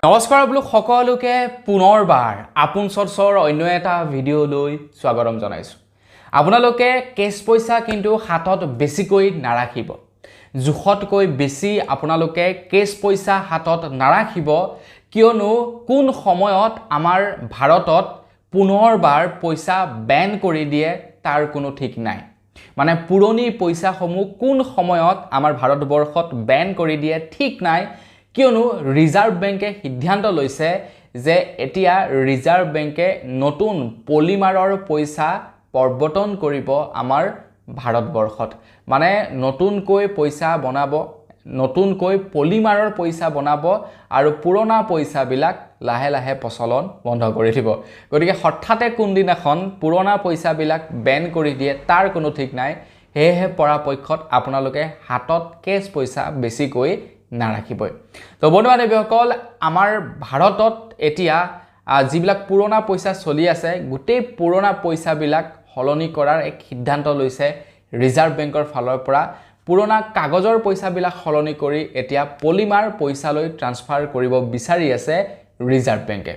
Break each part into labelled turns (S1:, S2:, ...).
S1: নমস্কাৰ বোলো সকলোকে পুনৰবাৰ আপোন চৰ্চৰ অন্য এটা ভিডিঅ' লৈ স্বাগতম জনাইছো। আপোনালোকে কেছ পইচা কিন্তু হাতত বেছিকৈ নাৰাখিব। জুখতকৈ বেছি আপোনালোকে কেছ পইচা হাতত নাৰাখিব, কিয়নো কোন সময়ত আমাৰ ভাৰতত পুনৰবাৰ পইচা বেন কৰি দিয়ে তাৰ কোনো ঠিক নাই। মানে পুৰণি পইচাসমূহ কোন সময়ত আমাৰ ভাৰতবৰ্ষত বেন কৰি দিয়ে ঠিক নাই, কিয়নো ৰিজাৰ্ভ বেংকে সিদ্ধান্ত লৈছে যে এতিয়া ৰিজাৰ্ভ বেংকে নতুন পলিমাৰৰ পইচা প্ৰৱৰ্তন কৰিব আমাৰ ভাৰতবৰ্ষত। মানে নতুনকৈ পইচা বনাব, নতুনকৈ পলিমাৰৰ পইচা বনাব আৰু পুৰণা পইচাবিলাক লাহে লাহে প্ৰচলন বন্ধ কৰি দিব। গতিকে হঠাতে কোনদিনাখন পুৰণা পইচাবিলাক বেন কৰি দিয়ে তাৰ কোনো ঠিক নাই। সেয়েহে পৰাপক্ষত আপোনালোকে হাতত কেছ পইচা বেছিকৈ নাৰাখিবই। তো বন্ধু বান্ধৱীসকল, আমাৰ ভাৰতত এতিয়া যিবিলাক পুৰণা পইচা চলি আছে, গোটেই পুৰণা পইচাবিলাক সলনি কৰাৰ এক সিদ্ধান্ত লৈছে ৰিজাৰ্ভ বেংকৰ ফালৰ পৰা। পুৰণা কাগজৰ পইচাবিলাক সলনি কৰি এতিয়া পলিমাৰ পইচালৈ ট্ৰান্সফাৰ কৰিব বিচাৰি আছে ৰিজাৰ্ভ বেংকে।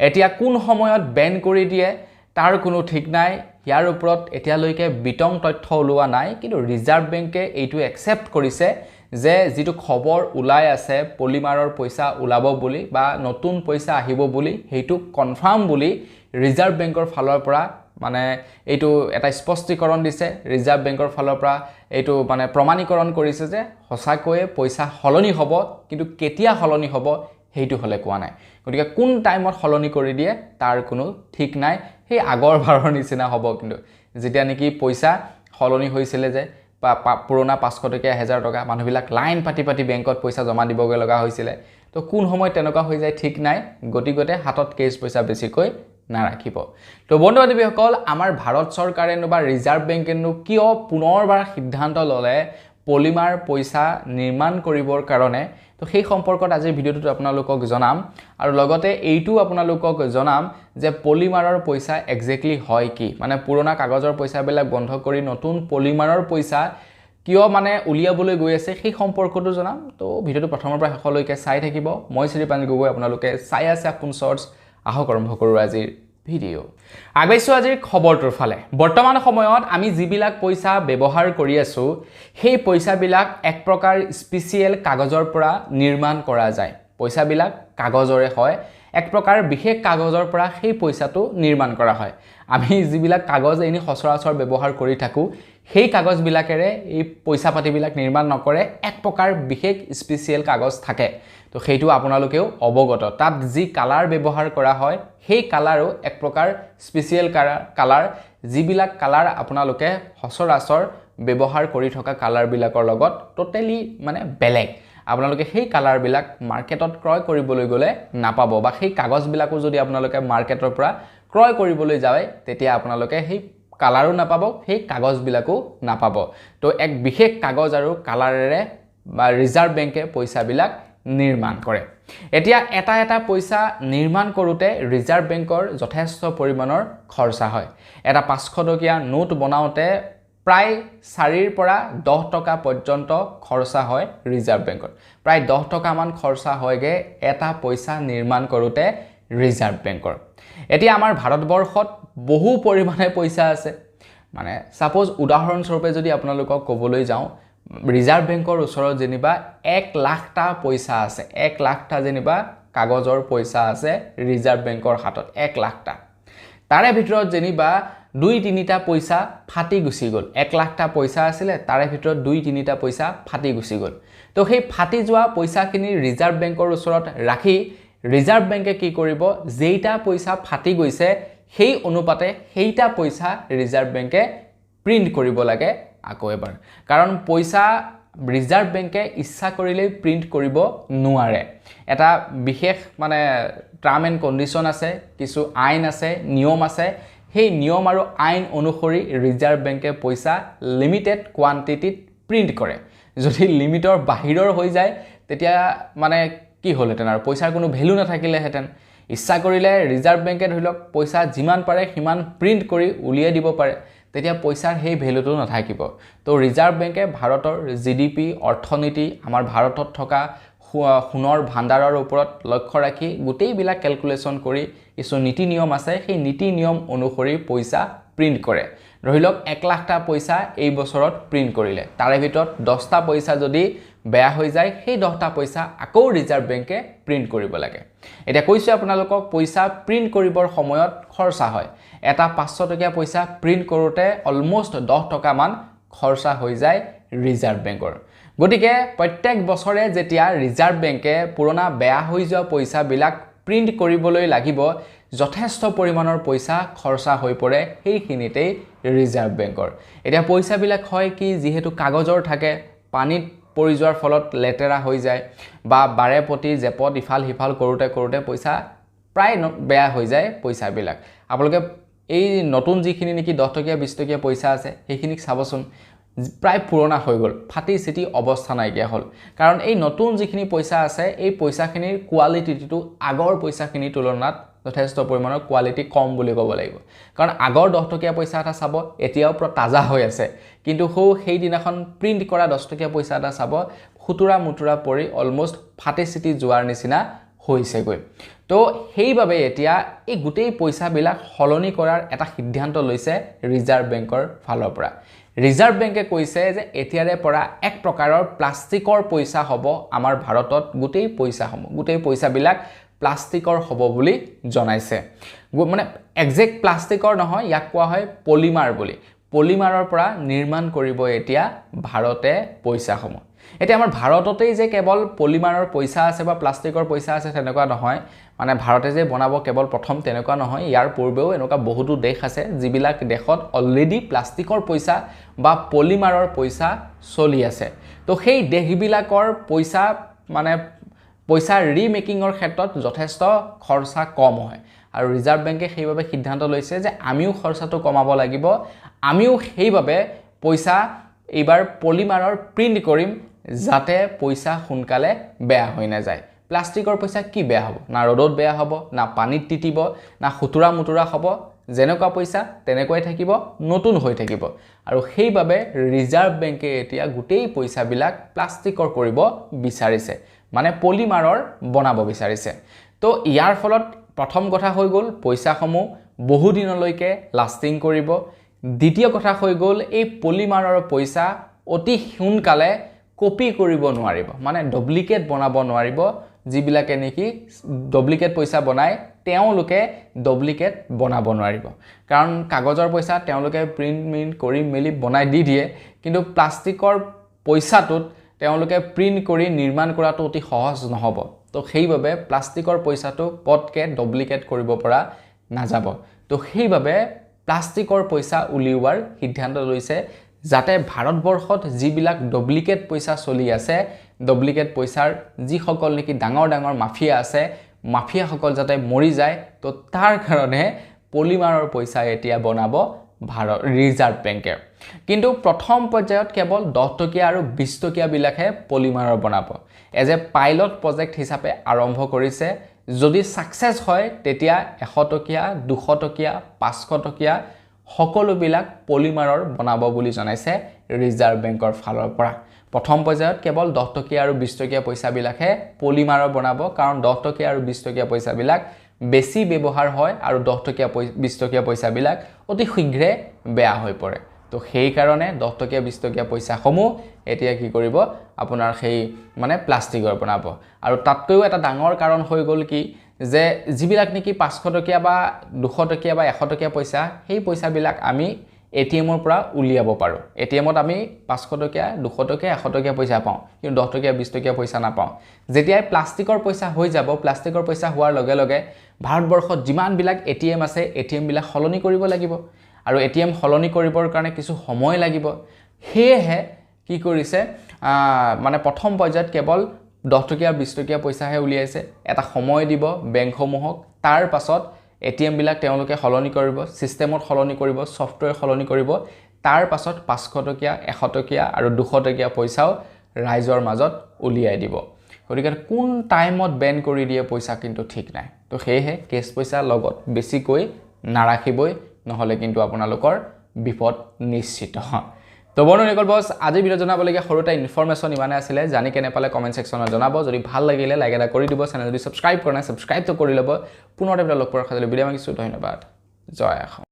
S1: এতিয়া কোন সময়ত বেন কৰি দিয়ে তাৰ কোনো ঠিক নাই। ইয়াৰ ওপৰত এতিয়ালৈকে বিতং তথ্য ওলোৱা নাই, কিন্তু ৰিজাৰ্ভ বেংকে এইটো একচেপ্ট কৰিছে যে যিটো খবৰ ওলাই আছে পলিমাৰৰ পইচা ওলাব বুলি বা নতুন পইচা আহিব বুলি, সেইটো কনফাৰ্ম বুলি ৰিজাৰ্ভ বেংকৰ ফালৰ পৰা মানে এইটো এটা স্পষ্টীকৰণ দিছে। ৰিজাৰ্ভ বেংকৰ ফালৰ পৰা এইটো মানে প্ৰমাণীকৰণ কৰিছে যে সঁচাকৈয়ে পইচা সলনি হ'ব, কিন্তু কেতিয়া সলনি হ'ব সেইটো হ'লে কোৱা নাই। গতিকে কোন টাইমত সলনি কৰি দিয়ে তাৰ কোনো ঠিক নাই। সেই আগৰবাৰৰ নিচিনা হ'ব, কিন্তু যেতিয়া নেকি পইচা সলনি হৈছিলে যে পুৰণা 500 টকীয়া 1000 টকা মানুহবিলাক লাইন পাতি পাতি বেংকত পইচা জমা দিবগৈ লগা হৈছিলে। তো কোন সময়ত তেনেকুৱা হৈ যায় ঠিক নাই। গতিকে হাতত কেছ পইচা বেছিকৈ নাৰাখিব। তো বন্ধু বান্ধৱীসকল, আমাৰ ভাৰত চৰকাৰেনো বা ৰিজাৰ্ভ বেংকেনো কিয় পুনৰবাৰ সিদ্ধান্ত ল'লে পলিমাৰ পইচা নিৰ্মাণ কৰিবৰ কাৰণে, তো সেই সম্পৰ্কত আজিৰ ভিডিঅ'টোত আপোনালোকক জনাম। আৰু লগতে এইটো আপোনালোকক জনাম যে পলিমাৰৰ পইচা একজেক্টলি হয় কি, মানে পুৰণা কাগজৰ পইচাবিলাক বন্ধ কৰি নতুন পলিমাৰৰ পইচা কিয় মানে উলিয়াবলৈ গৈ আছে সেই সম্পৰ্কটো জনাম। তো ভিডিঅ'টো প্ৰথমৰ পৰা শেষলৈকে চাই থাকিব। মই শ্ৰীপান গগৈ, আপোনালোকে চাই আছে আপোন চৰ্চ। আহক আৰম্ভ কৰোঁ আজিৰ ভিডিঅ'। আগবাইছোঁ আজিৰ খবৰটোৰ ফালে। বৰ্তমান সময়ত আমি যিবিলাক পইচা ব্যৱহাৰ কৰি আছোঁ, সেই পইচাবিলাক এক প্ৰকাৰ স্পেচিয়েল কাগজৰ পৰা নিৰ্মাণ কৰা যায়। পইচাবিলাক কাগজৰে হয়, এক প্ৰকাৰ বিশেষ কাগজৰ পৰা সেই পইচাটো নিৰ্মাণ কৰা হয়। আমি যিবিলাক কাগজ এনে সচৰাচৰ ব্যৱহাৰ কৰি থাকোঁ, সেই কাগজবিলাকেৰে এই পইচা পাতিবিলাক নিৰ্মাণ নকৰে, এক প্ৰকাৰ বিশেষ স্পেচিয়েল কাগজ থাকে। তো সেইটো আপোনালোকেও অৱগত। তাত যি কালাৰ ব্যৱহাৰ কৰা হয় সেই কালাৰো এক প্ৰকাৰ স্পেচিয়েল কালাৰ, যিবিলাক কালাৰ আপোনালোকে সচৰাচৰ ব্যৱহাৰ কৰি থকা কালাৰবিলাকৰ লগত টোটেলি মানে বেলেগ। আপোনালোকে সেই কালাৰবিলাক মাৰ্কেটত ক্ৰয় কৰিবলৈ গ'লে নাপাব, বা সেই কাগজবিলাকো যদি আপোনালোকে মাৰ্কেটৰ পৰা ক্ৰয় কৰিবলৈ যায় তেতিয়া আপোনালোকে সেই কালাৰো নাপাব, সেই কাগজবিলাকো নাপাব। তো এক বিশেষ কাগজ আৰু কালাৰেৰে বা ৰিজাৰ্ভ বেংকে পইচাবিলাক নিৰ্মাণ কৰে। এতিয়া এটা এটা পইচা নিৰ্মাণ কৰোঁতে ৰিজাৰ্ভ বেংকৰ যথেষ্ট পৰিমাণৰ খৰচা হয়। এটা 500 টকীয়া নোট বনাওঁতে প্ৰায় 4ৰ পৰা 10 টকা পৰ্যন্ত খৰচা হয় ৰিজাৰ্ভ বেংকত। প্ৰায় 10 টকামান খৰচা হয়গৈ এটা পইচা নিৰ্মাণ কৰোঁতে ৰিজাৰ্ভ বেংকৰ। এতিয়া আমাৰ ভাৰতবৰ্ষত বহু পৰিমাণে পইচা আছে। মানে ছাপ'জ উদাহৰণস্বৰূপে যদি আপোনালোকক ক'বলৈ যাওঁ, ৰিজাৰ্ভ বেংকৰ ওচৰত যেনিবা 1 লাখটা পইচা আছে, 1 লাখটা যেনিবা কাগজৰ পইচা আছে ৰিজাৰ্ভ বেংকৰ হাতত, 1 লাখটা। তাৰে ভিতৰত যেনিবা 2-3টা পইচা ফাটি গুচি গ'ল। 1 লাখটা পইচা আছিলে, তাৰে ভিতৰত 2-3টা পইচা ফাটি গুচি গ'ল। তো সেই ফাটি যোৱা পইচাখিনি ৰিজাৰ্ভ বেংকৰ ওচৰত ৰাখি ৰিজাৰ্ভ বেংকে কি কৰিব, যেইটা পইচা ফাটি গৈছে সেই অনুপাতে সেইটা পইচা ৰিজাৰ্ভ বেংকে প্ৰিণ্ট কৰিব লাগে আকৌ এবাৰ। কাৰণ পইচা ৰিজাৰ্ভ বেংকে ইচ্ছা কৰিলেই প্ৰিণ্ট কৰিব নোৱাৰে। এটা বিশেষ মানে টাৰ্ম এণ্ড কণ্ডিশ্যন আছে, কিছু আইন আছে, নিয়ম আছে। সেই নিয়ম আৰু আইন অনুসৰি ৰিজাৰ্ভ বেংকে পইচা লিমিটেড কোৱান্টিটিত প্ৰিণ্ট কৰে। যদি লিমিটৰ বাহিৰৰ হৈ যায় তেতিয়া মানে কি হ'লহেঁতেন, আৰু পইচাৰ কোনো ভেলু নাথাকিলেহেঁতেন। ইচ্ছা কৰিলে ৰিজাৰ্ভ বেংকে ধৰি লওক পইচা যিমান পাৰে সিমান প্ৰিণ্ট কৰি উলিয়াই দিব পাৰে, তেতিয়া পইচাৰ সেই ভেলুটো নাথাকিব। তো ৰিজাৰ্ভ বেংকে ভাৰতৰ GDP অৰ্থনীতি, আমাৰ ভাৰতত থকা সোণৰ ভাণ্ডাৰৰ ওপৰত লক্ষ্য ৰাখি গোটেইবিলাক কেলকুলেশ্যন কৰি কিছু নীতি নিয়ম আছে সেই নীতি নিয়ম অনুসৰি পইচা প্ৰিণ্ট কৰে ধৰি লওক 1 লাখটা পইচা এই বছৰত প্ৰিণ্ট কৰিলে তাৰে ভিতৰত 10টা পইচা যদি বেয়া হৈ যায় সেই 10টা পইচা আকৌ ৰিজাৰ্ভ বেংকে প্ৰিণ্ট কৰিব লাগে এটা কৈছো আপোনালোকক পইচা প্ৰিণ্ট কৰিবৰ সময়ত খৰচা হয় এটা 500 টকীয়া পইচা প্ৰিণ্ট কৰোতে অলমোষ্ট 10 টকা মান খৰচা হৈ যায় ৰিজাৰ্ভ বেংকৰ গতিকে প্ৰত্যেক বছৰে যেতিয়া ৰিজাৰ্ভ বেংকে পুৰণা বেয়া হৈ যোৱা পইচা বিলাক প্ৰিণ্ট কৰিবলৈ লাগিব যথেষ্ট পৰিমাণৰ পইচা খৰচা হৈ পৰে সেইখিনিতেই ৰিজাৰ্ভ বেংকৰ এতিয়া পইচা বিলাক হয় কি যেহেতু কাগজৰ থাকে পানীত পৰি যোৱাৰ ফলত লেতেৰা হৈ যায় বা বাৰে প্ৰতি জেপত ইফাল হিফাল কৰোতে পইচা প্ৰায় বেয়া হৈ যায় পইচা বিলাক আপোনালোকে এই নতুন যিখিনি নেকি 10 টকীয়া 20 টকীয়া পইচা আছে সেইখিনিক চাবচোন প্ৰায় পুৰণা হৈ গল ফাটি সিটি অৱস্থা নাইকিয়া হল কাৰণ এই নতুন যিখিনি পইচা আছে এই পইচাখিনিৰ কোৱালিটিটো আগৰ পইচাখিনিৰ তুলনাত যথেষ্ট পৰিমাণৰ কোৱালিটি কম বুলি ক'ব লাগিব কাৰণ আগৰ 10 টকীয়া পইচা এটা চাব এতিয়াও পুৰা তাজা হৈ আছে কিন্তু সেই দিনাখন প্ৰিণ্ট কৰা 10 টকীয়া পইচা এটা চাব খুতুৰা মুতুৰা পৰি অলমোষ্ট ফাটি সিটি যোৱাৰ নিচিনা হৈছে গৈ তো সেইভাবে এতিয়া এই গোটেই পইচাবিলাক হলনি কৰাৰ এটা সিদ্ধান্ত লৈছে ৰিজাৰ্ভ বেংকৰ ফালৰ পৰা ৰিজাৰ্ভ বেংকে কৈছে যে এতিয়াৰে পৰা এক প্ৰকাৰৰ প্লাষ্টিকৰ পইচা হ'ব আমাৰ ভাৰতত গোটেই পইচাবিলাক প্লাষ্টিকৰ হ'ব বুলি জনাইছে মানে এক্সাক্ট প্লাষ্টিকৰ নহয় ইয়াক কোৱা হয় পলিমাৰ বুলি পলিমাৰৰ পৰা নিৰ্মাণ কৰিব এতিয়া ভাৰতে পইচাসমূহ এতিয়া আমাৰ ভাৰততেই যে কেৱল পলিমাৰৰ পইচা আছে বা প্লাষ্টিকৰ পইচা আছে তেনেকুৱা নহয় মানে ভাৰতে যে বনাব কেৱল প্ৰথম তেনেকুৱা নহয় ইয়াৰ পূৰ্বেও এনেকুৱা বহুতো দেশ আছে যিবিলাক দেশত অলৰেডি প্লাষ্টিকৰ পইচা বা পলিমাৰৰ পইচা চলি আছে তো সেই দেশবিলাকৰ পইচা মানে পইচা ৰিমেকিংৰ ক্ষেত্ৰত যথেষ্ট খৰচা কম হয় আৰু ৰিজাৰ্ভ বেংকে সেইভাবে সিদ্ধান্ত লৈছে যে আমিও খৰচাটো কমাব লাগিব আমিও সেইভাবে পইচা এইবাৰ পলিমাৰৰ প্ৰিণ্ট কৰিম যাতে পইচা সোনকালে বেয়া হৈ না যায় প্লাষ্টিকৰ পইচা কি বেয়া হ'ব না ৰ'দত বেয়া হ'ব না পানীত তিতিব না খুতুৰা মুতুৰা হ'ব যেনেকুৱা পইচা তেনেকৈ থাকিব নতুন হৈ থাকিব আৰু সেইভাবে ৰিজাৰ্ভ বেংকে এতিয়া গোটেই পইচাবিলাক প্লাষ্টিকৰ কৰিব বিচাৰিছে মানে পলিমাৰৰ বনাব বিচাৰিছে তো ইয়াৰ ফলত প্ৰথম কথা হৈ গ'ল পইচাসমূহ বহু দিনলৈকে লাষ্টিং কৰিব দ্বিতীয় কথা হৈ গ'ল এই পলিমাৰৰ পইচা অতি সোনকালে কপি কৰিব নোৱাৰিব মানে ডুপ্লিকেট বনাব নোৱাৰিব যিবিলাকে নেকি ডুপ্লিকেট পইচা বনায় তেওঁলোকে ডুপ্লিকেট বনাব নোৱাৰিব কাৰণ কাগজৰ পইচা তেওঁলোকে প্ৰিণ্ট কৰি মেলি বনাই দি দিয়ে কিন্তু প্লাষ্টিকৰ পইচাটোত তেওঁলোকে প্ৰিণ্ট কৰি নিৰ্মাণ কৰাটো অতি সহজ নহব তো সেইভাবে প্লাষ্টিকৰ পইচাটো পটকে ডুপ্লিকেট কৰিব পৰা নাযাব তো সেইভাবে প্লাষ্টিকৰ পইচা উলিওৱাৰ সিদ্ধান্ত লৈছে যাতে ভাৰতবৰ্ষত যিবিলাক ডুপ্লিকেট পইচা চলি আছে ডুপ্লিকেট পইচাৰ যিসকল নেকি ডাঙৰ মাফিয়া আছে মাফিয়াসকল যাতে মৰি যায় তো তাৰ কাৰণে পলিমাৰৰ পইচা এতিয়া বনাব ভাৰত ৰিজাৰ্ভ বেংকে কিন্তু প্ৰথম পৰ্যায়ত কেৱল 10 টকীয়া আৰু 20 টকীয়া বিলাকহে পলিমাৰৰ বনাব এজ এ পাইলট প্ৰজেক্ট হিচাপে আৰম্ভ কৰিছে যদি সাকসেস হয় তেতিয়া 100 টকীয়া 200 টকীয়া 500 টকীয়া সকলোবিলাক পলিমাৰৰ বনাব বুলি জনাইছে ৰিজাৰ্ভ বেংকৰ ফালৰ পৰা প্ৰথম পৰ্যায়ত কেৱল 10 টকীয়া আৰু 20 টকীয়া পইচাবিলাকহে পলিমাৰৰ বনাব কাৰণ 10 টকীয়া আৰু 20 টকীয়া পইচাবিলাক বেছি ব্যৱহাৰ হয় আৰু 10 টকীয়া 20 টকীয়া পইচাবিলাক অতি শীঘ্ৰে বেয়া হৈ পৰে তো সেই কাৰণে 10 টকীয়া 20 টকীয়া পইচাসমূহ এতিয়া কি কৰিব আপোনাৰ সেই মানে প্লাষ্টিকৰ বনাব আৰু তাতকৈও এটা ডাঙৰ কাৰণ হৈ গ'ল কি যে যিবিলাক নেকি 500 টকীয়া বা 200 টকীয়া বা 100 টকীয়া পইচা সেই পইচাবিলাক আমি এটিএমৰ পৰা উলিয়াব পাৰো এটিএমত আমি 500 টকীয়া 200 টকীয়া 100 টকীয়া পইচা পাওঁ কিন্তু 10 টকীয়া 20 টকীয়া পইচা নাপাওঁ যেতিয়া প্লাষ্টিকৰ পইচা হৈ যাব প্লাষ্টিকৰ পইচা হোৱাৰ লগে লগে ভাৰতবৰ্ষত যিমান বিলাক এটিএম আছে এটিএম বিলাক হলনি কৰিব লাগিব আৰু এটিএম হলনি কৰিবৰ কাৰণে কিছু সময় লাগিব হেহে কি কৰিছে মানে প্ৰথম পৰ্যায়ত কেৱল 10 টকীয়া 20 টকীয়া পইচাহে উলিয়াইছে এটা সময় দিব বেংকসমূহক তাৰ পাছত এটিএম বিলাক তেওঁলোকে হলনি কৰিব সিস্টেমত হলনি কৰিব সফটওয়্যাৰ হলনি কৰিব তাৰ পাছত 500 টকীয়া 100 টকীয়া আৰু 200 টকীয়া পইচাও ৰাইজৰ মাজত উলিয়াই দিব গতিকে কোন টাইমত বেন কৰি দিয়ে পইচা কিন্তু ঠিক নাই তো হেহে কেছ পইচা লগত বেছিকৈ নাৰাখিবই নহলে কিন্তু আপোনালোকৰ বিপদ নিশ্চিত তো বন্ধুসকল বছ আজি ভিডিও জনাবলগীয়া সৰু এটা ইনফৰমেশ্যন ইমানে আছিলে জানি কেনে পালে কমেণ্ট ছেকশ্যনত জনাব যদি ভাল লাগিলে লাইক এটা কৰি দিব চেনেল যদি ছাবস্ক্ৰাইব কৰা নাই ছাবস্ক্ৰাইবটো কৰি ল'ব পুনৰ এটা লগ পোৱাৰ খাতিলে বিদায় মাগিছোঁ ধন্যবাদ জয় অসম